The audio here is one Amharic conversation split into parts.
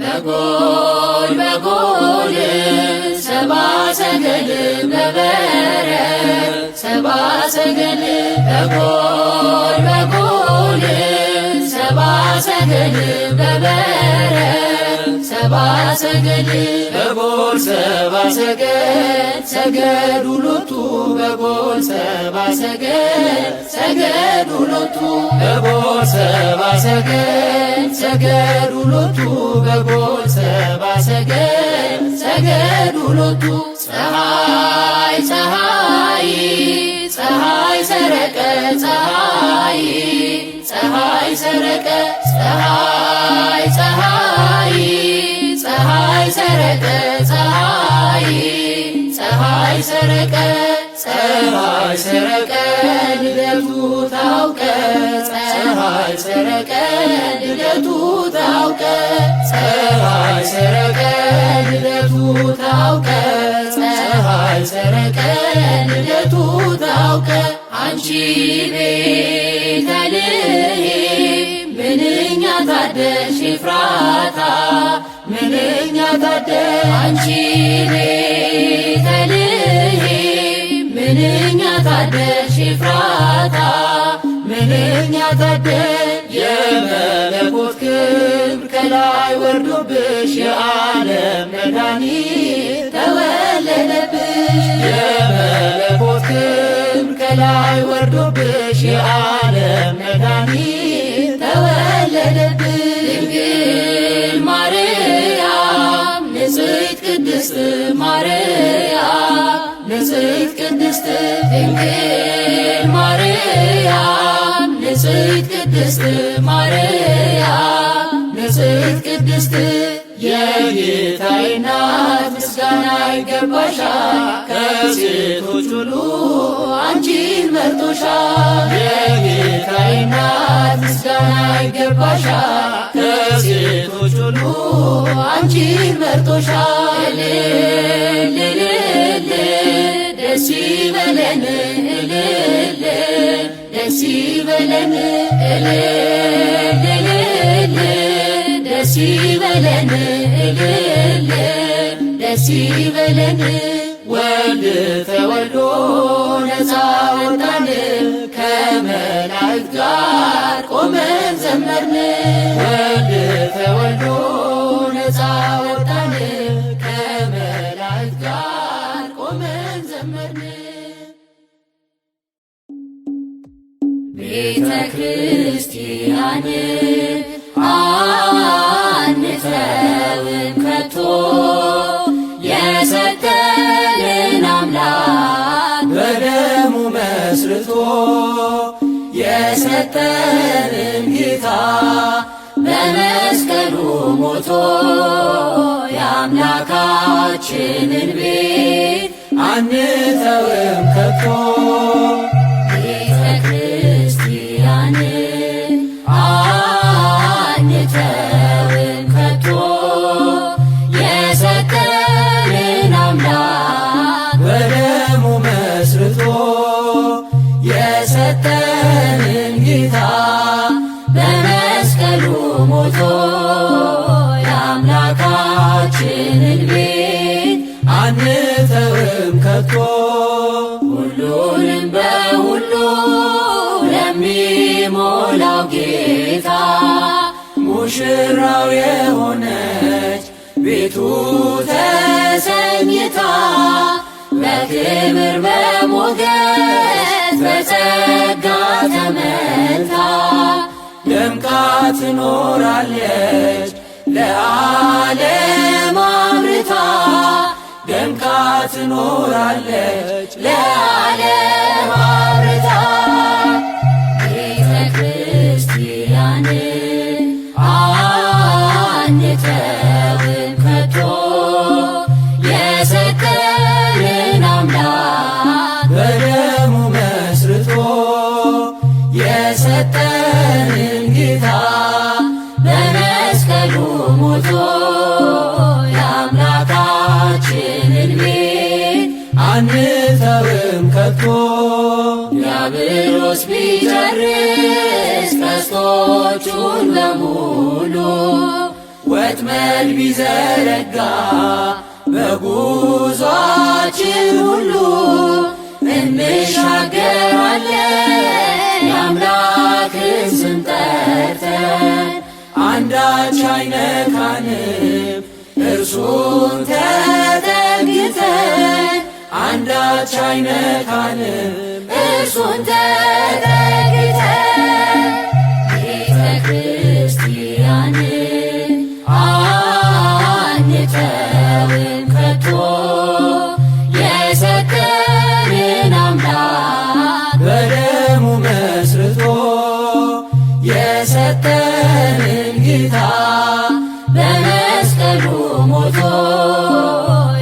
በጎል በጎል ሰብአ ሰገል በበረት ሰብአ ሰገል በጎል በጎል ሰብአ ሰገል በበረት ሰብአ ሰገል በጎል ሰብአ ሰገል ሰገዱ ሎቱ በጎል ሰብአ ሰገል ሰገዱ ሎቱ በጎል ሰብአ ሰገል ሰገዱ ሎቱ በጎል ሰብአ ሰገል ሰገዱ ሎቱ ፀሐይ ፀሐይ ፀሐይ ሰረቀ ፀሐይ ፀሐይ ሰረቀ ፀሐይ ፀሐይ ፀሐይ ሰረቀ ፀሐይ ፀሐይ ሰረቀ ፀሐይ ሰረቀ ልደቱ ታውቀ ፀሐይ ሰረቀ ልደቱ ታውቀ ፀሐይ ሰረቀ ልደቱ ታውቀ ፀሐይ ሰረቀ ልደቱ ታውቀ አንቺ ቤተልሔም ምንኛ ታደልሽ ኤፍራታ ምንኛ ታደልሽ አንቺ ቤተልሔም ምንኛ ታደልሽ ኤፍራታ ምንኛ ታደልሽ የመለኮት ክብር ከላይ ወርዶብሽ የዓለም መድኃኒት ተወለደብሽ የመለኮት ክብር ከላይ ወርዶብሽ የዓለም መድኃኒት ተወለደብሽ ድንግል ማርያም ንጽሕት ቅድስት ማርያም ንጽሕት ቅድስት ድንግል ማርያም ንጽሕት ቅድስት ማርያም ንጽሕት ቅድስት የጌታዬ እናት ምስጋና ይገባሻል ከሴቶች ሁሉ አንቺን መርጦሻል የጌታዬ እናት ምስጋና ይገባሻል ከሴቶች ሁሉ አንቺን መርጦሻል እልል ደስ ይበለን እልል ደስ ይበለን እልል ደስ ይበለን እልል ደስ ይበለን ወልድ ተወልዶ ነፃ ወጣን ከመላእክት ጋር ቆመን ዘመርን ወልድ ተወልዶ ነፃ ወጣን ከመላእክት ጋር ቆመን ዘመርን ቤተ ክርስቲያን አንተውም ከቶ የሰጠንን አምላክ በደሙ መስርቶ የሰጠንን ጌታ በመስቀሉ ሞቶ የአምላካችንን ቤት አንተውም ከቶ ቤተ ክርስቲያን አንተውም ከቶ የሰጠንን አምላክ በደሙ መስርቶ የሰጠንን ጌታ በመስቀሉ ሞቶ የአምላካችንን ቤት አንተውም ከቶ ሁሉንም በሁሉ ለሚሞላው ጌታ ሙሽራው የሆነች ቤቱ ተሰኝታ በክብር በሞገስ በጸጋ ተመልታ ደምቃ ትኖራለች ለዓለም አብርታ ደምቃ ትኖራለች ለዓለም አብርታ ቤተ ክርስቲያን አንተውም ከቶ የሰጠንን አምላክ በደሙ መስርቶ የሰጠንን ጌታ በመስቀሉ ሞቶ የአምላካችንን ቤት አንተውም ከቶ ዲያብሎስ ቢጨርስ ቀስቶቹን በሙሉ ወጥመድ ቢዘረጋ በጉዟችን ሁሉ እንሻገራለን የአምላክን ስም ጠርተን አንዳች አይነካንም እርሱን ተጠግተን አንዳች አይነካንም እርሱን ተጠግተን ቤተ ክርስቲያንን አንተውም ከቶ የሰጠንን አምላክ በደሙ መስርቶ የሰጠንን ጌታ በመስቀሉ ሞቶ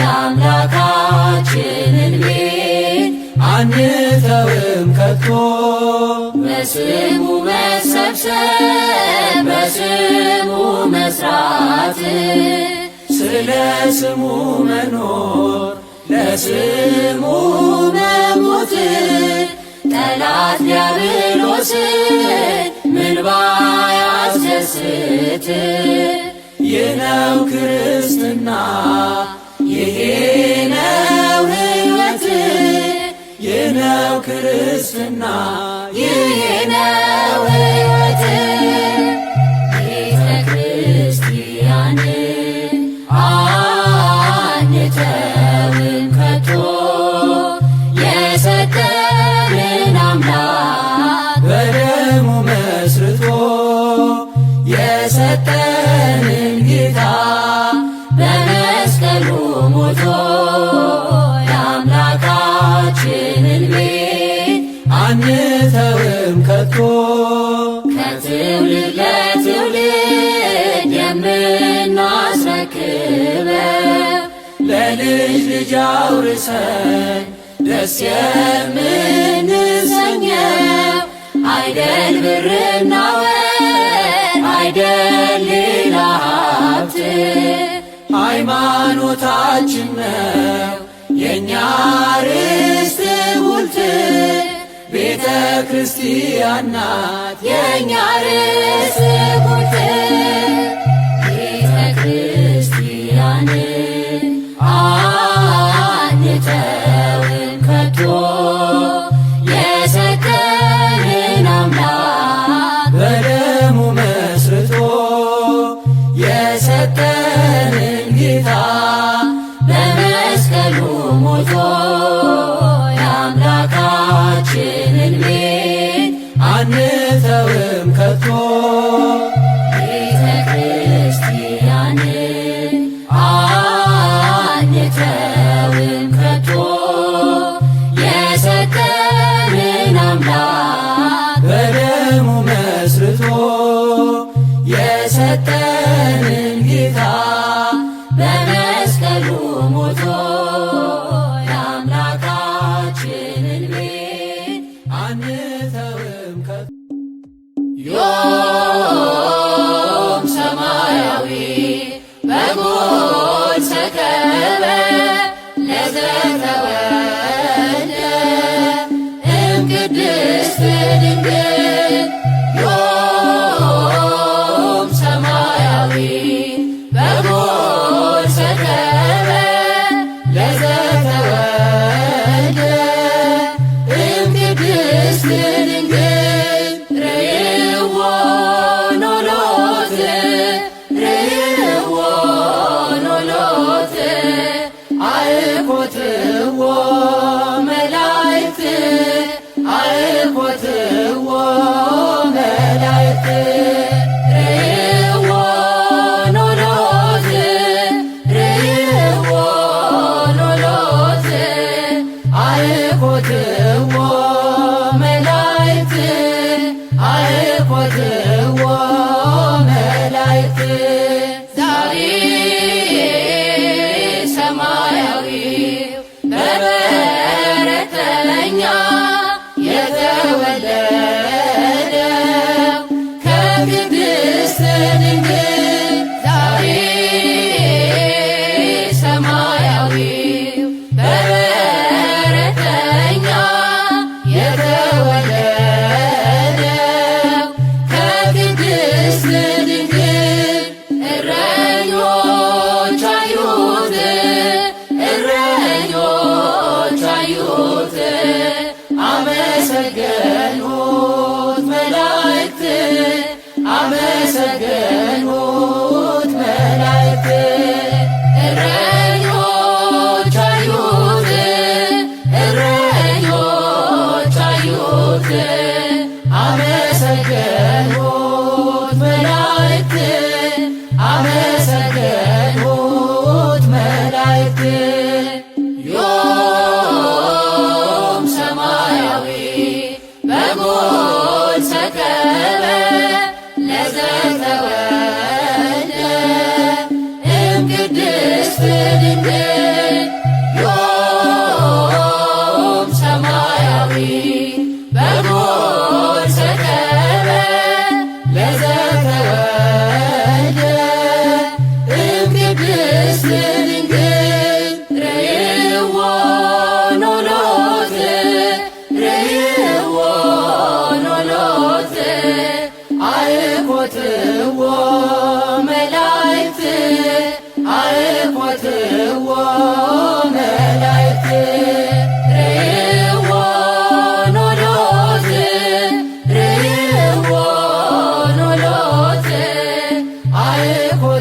የአምላካችንን ቤት አንተውም ከቶ በስሙ መሰብሰብ በስሙ መስራት ስለ ስሙ መኖር ለስሙ መሞት ጠላት ዲያብሎስን ምን ባያስደስት ይህ ነው ክርስትና ይሄ ነው ሕይወት ይህ ነው ክርስትና ይሄ ነው ሕይወት ቤተ ክርስቲያንን አንተውም ከቶ የሰጠንን አምላክ በደሙ መስርቶ የሰጠንን ጌታ በመስቀሉ ሞቶ የአምላካችንን ቤት አንተውም ከቶ ከትውልድ ለትውልድ የምናስረክበው ለልጅ ልጅ አውርሰን ደስ የምንሰኘው አይደል ብርና ወርቅ አይደል ሌላ ሀብት ሃይማኖታችን ነው የእኛ ርስት ጉልት ቤተ ክርስቲያን ናት የእኛ ርስት ጉልት ቤተ ክርስቲያንን አንተውም ከቶ የሰጠንን አምላክ በደሙ መስርቶ የሰጠንን ጌታ በመስቀሉ ሞቶ የአምላካችንን ቤት አንተውም ከቶ ቤተ ክርስቲያንን አንተውም ከቶ የሰጠንን አምላክ በደሙ መስርቶ የሰጠንን ጌታ በመስቀሉ ሞቶ የአምላካችንን ቤት አንተውም ከቶ ዮም ሰማያዊ በጎል ሰከበ ለዘተወልደ እምቅድስት ድንግል ዮም ሰማያዊ በጎል ሰከበ ለዘተወልደ እምቅድስት ድንግል ርእይዎ ኖሎት ርእይዎ ኖሎት አእኮትዎ መላእክት አእኮትዎ መላእክት ርእይዎ ኖሎት ርእይዎ ኖሎት አእኮትዎ መላእክት አእኮትዎ መላእክት ዛሬ ሰማያዊ በበረከተኛ የተወለደ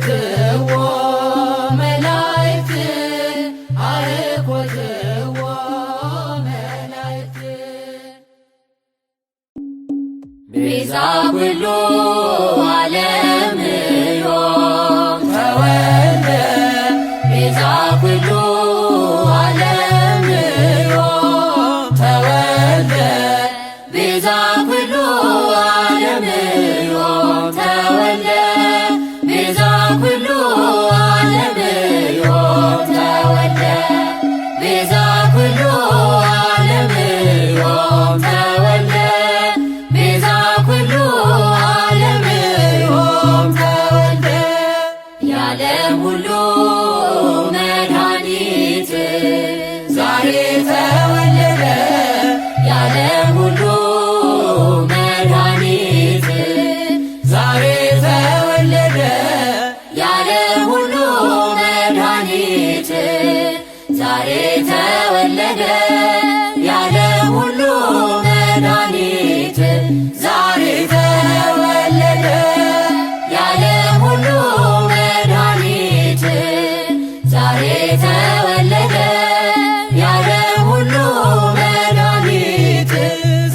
አርኮትዎ መላእክት አርኮትዎ መላእክት ቤዛ ኩሉ ዓለም ዮም ተወልደ ቤዛ ኩሉ ዓለም ዮም ተወልደ ቤዛ ኩሉ ዓለም ዮም ተወልደ ቤዛ ኩሉ ዓለም ዮም ተወልደ ቤዛ ኩሉ ዓለም ዮም ተወልደ ቤዛ ኩሉ ዓለም ዮም ተወልደ የዓለም ሁሉ መድኃኒት ዛሬ ተወለደ የዓለም ሁሉ መድኃኒት ዛሬ ተወለደ የዓለም ሁሉ መድኃኒት ዛሬ ተወለደ የዓለም ሁሉ መድኃኒት ዛሬ ተወለደ የዓለም ሁሉ መድኃኒት ዛሬ ተወለደ የዓለም ሁሉ መድኃኒት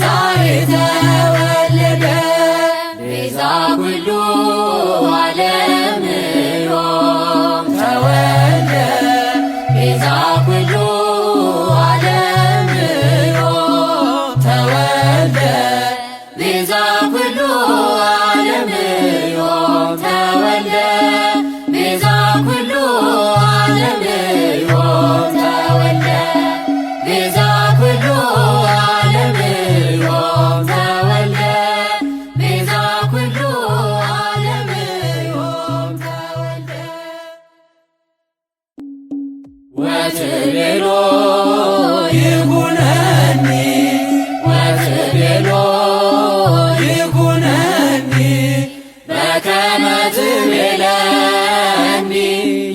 ዛሬ ተወለደ ቤዛ ኩሉ ዓለም ዮም ተወልደ ቤዛ ኩሉ ዓለም ዮም ተወልደ ቤዛ ኩሉ ዓለም ዮም ተወልደ ቤዛ ኩሉ ዓለም ዮም ተወልደ ቤዛ ኩሉ ዓለም ዮም ተወልደ ቤዛ ኩሉ ዓለም ዮም ተወልደ ወትቤሎ ይኩነኒ ወትቤሎ ይኩነኒ በከመ ትቤለኒ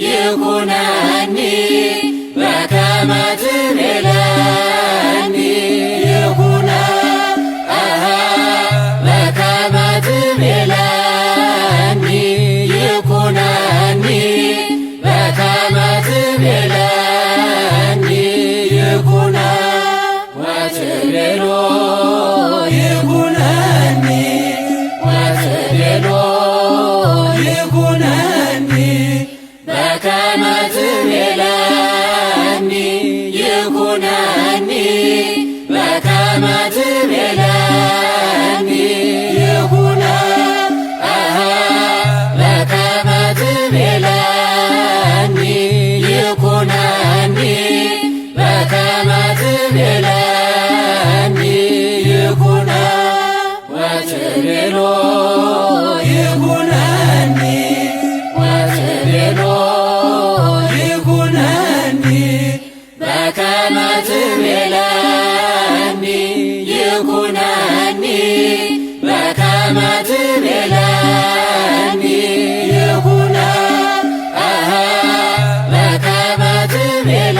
ይኩነኒ በከመ ትቤለኒ ይኩነ በከመ ትቤለኒ ይኩነኒ በከመ ትቤለኒ ይኩነ ወትቤሎ ይኩነኒ ወትቤሎ ይኩነኒ በከመ ትቤለኒ ይኩነኒ በከመ ትቤለኒ ይኩነ በከመ ትቤለኒ ይኩነኒ በከመ ትቤለኒ ይኩነ ወትቤሎ ይኩነኒ ወትቤሎ ይኩነኒ በከመ ትቤለኒ ይኩነኒ በከመ ትቤለኒ ይኩነ በከመ ትቤለኒ